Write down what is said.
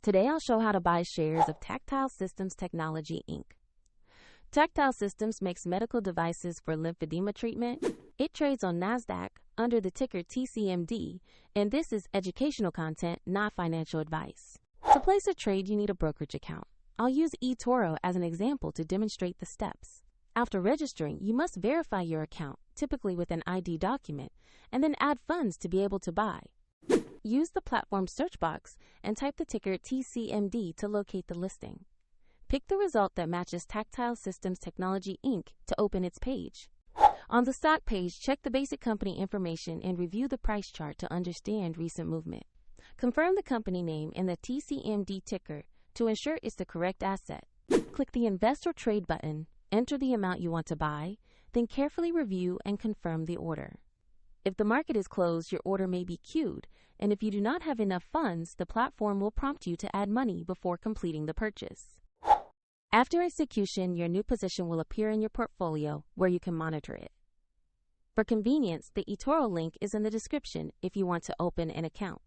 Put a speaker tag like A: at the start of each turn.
A: Today I'll show how to buy shares of Tactile Systems Technology Inc. Tactile Systems makes medical devices for lymphedema treatment. It trades on NASDAQ under the ticker TCMD, and this is educational content, not financial advice. To place a trade, you need a brokerage account. I'll use eToro as an example to demonstrate the steps. After registering, you must verify your account, typically with an ID document, and then add funds to be able to buy. Use the platform search box and type the ticker TCMD to locate the listing. Pick the result that matches Tactile Systems Technology Inc. to open its page. On the stock page, check the basic company information and review the price chart to understand recent movement. Confirm the company name and the TCMD ticker to ensure it's the correct asset. Click the Invest or Trade button, enter the amount you want to buy, then carefully review and confirm the order. If the market is closed, your order may be queued, and if you do not have enough funds, the platform will prompt you to add money before completing the purchase. After execution, your new position will appear in your portfolio where you can monitor it. For convenience, the eToro link is in the description if you want to open an account.